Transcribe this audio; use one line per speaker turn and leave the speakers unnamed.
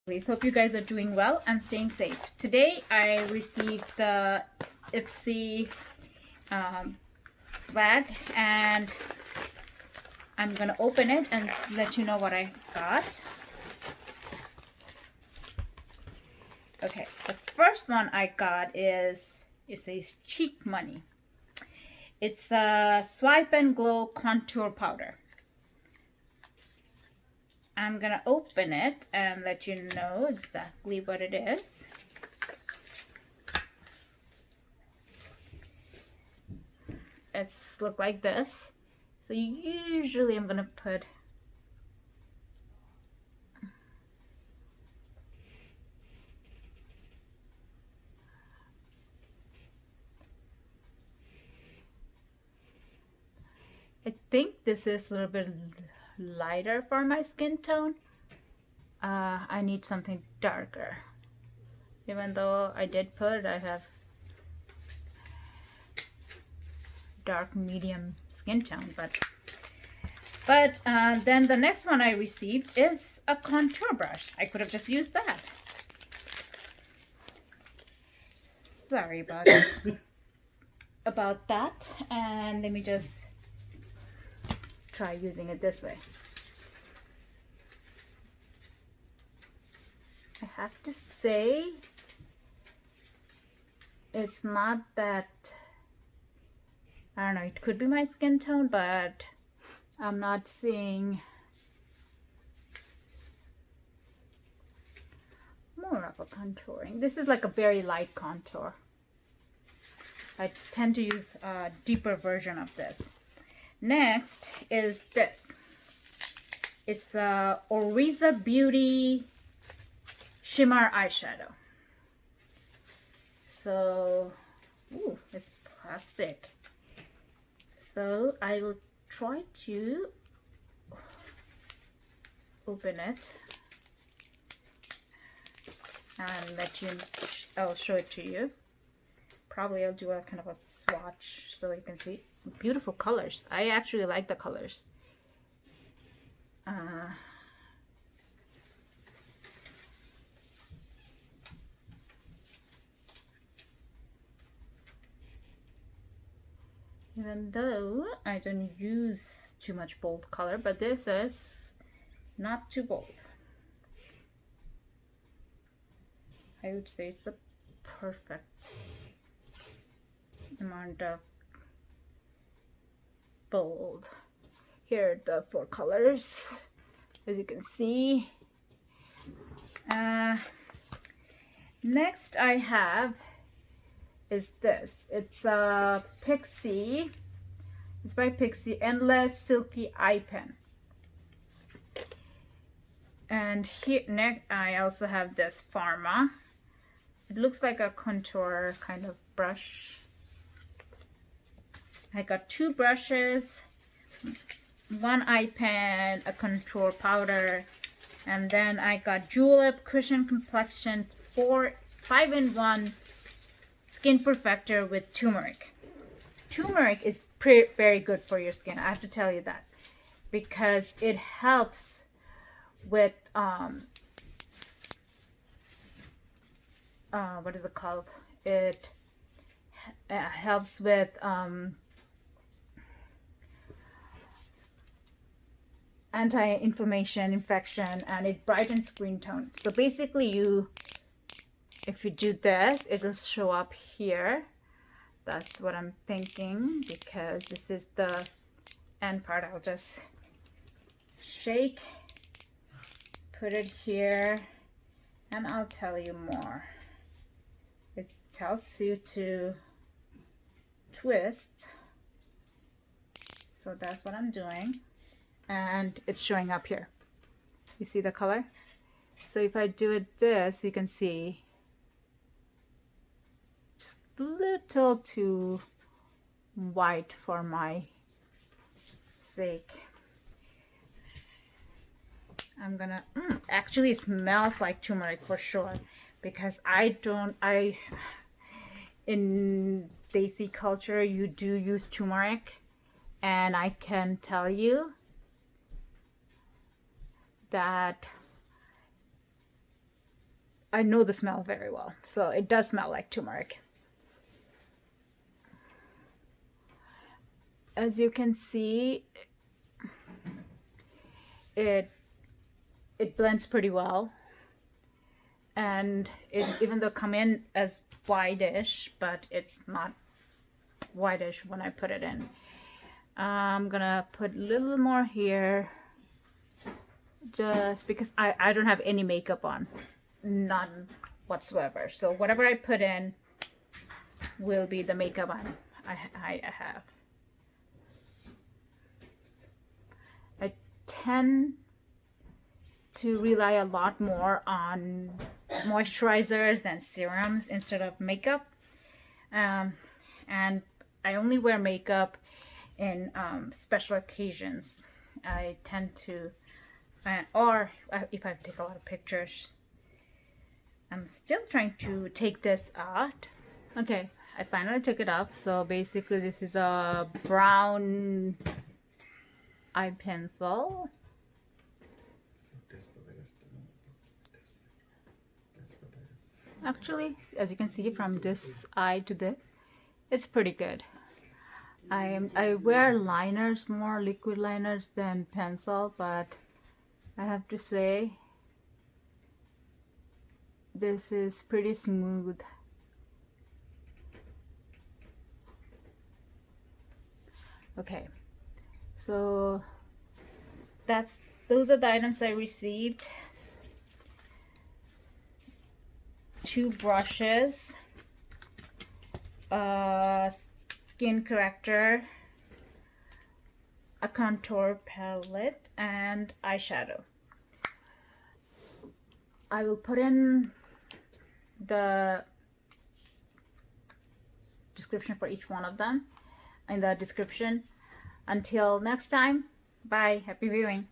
Hope you guys are doing well and staying safe. Today I received the Ipsy bag, and I'm gonna open it and let you know what I got. Okay, the first one I got is, it says Cheek Money. It's a Swipe and Glow Contour Powder. I'm gonna open it and let you know exactly what it is. It's look like this. So usually I'm gonna put I think this is a little bit lighter for my skin tone. I need something darker. Even though I did put, I have dark medium skin tone, but then the next one I received is a contour brush. I could have just used that. Sorry about about that. And let me just try using it this way. I have to say, it's not that, I don't know, it could be my skin tone, but I'm not seeing more of a contouring. This is like a very light contour. I tend to use a deeper version of this. Next is this. It's a Oryza Beauty Shimmer eyeshadow. So, ooh, it's plastic. So I will try to open it and I'll show it to you. Probably I'll do a kind of a swatch so you can see. Beautiful colors. I actually like the colors. Even though I don't use too much bold color, but this is not too bold. I would say it's the perfect amount of bold. Here are the 4 colors, as you can see. Next I have is this. It's a Pixie. It's by Pixie Endless Silky Eye Pen. And here next I also have this Firma. It looks like a contour kind of brush. I got 2 brushes, 1 eye pen, a contour powder, and then I got Julep Cushion Complexion 5-in-1 Skin Perfector with Turmeric. Turmeric is very good for your skin, I have to tell you that, because it helps with what is it called? It helps with anti-inflammation, infection, and it brightens skin tone. So basically if you do this, it'll show up here. That's what I'm thinking, because this is the end part. I'll just shake, put it here, and I'll tell you more. It tells you to twist, so that's what I'm doing, and it's showing up here. You see the color? So if I do it this, you can see just a little too white for my sake. I'm gonna actually it smells like turmeric for sure, because in Desi culture you do use turmeric, and I can tell you that I know the smell very well. So it does smell like turmeric. As you can see, it blends pretty well. And it even though come in as whitish, but it's not whitish when I put it in. I'm gonna put a little more here just because I don't have any makeup on, none whatsoever. So whatever I put in will be the makeup I have. I tend to rely a lot more on moisturizers than serums instead of makeup. And I only wear makeup in special occasions. I tend to, or if I take a lot of pictures. I'm still trying to take this out. Okay, I finally took it off. So basically this is a brown eye pencil. Actually, as you can see from this eye to this, it's pretty good. I wear liners, more liquid liners than pencil, but I have to say this is pretty smooth. Okay, so those are the items I received. 2 brushes, skin corrector, a contour palette, and eyeshadow. I will put in the description for each one of them in the description. Until next time, bye, happy viewing.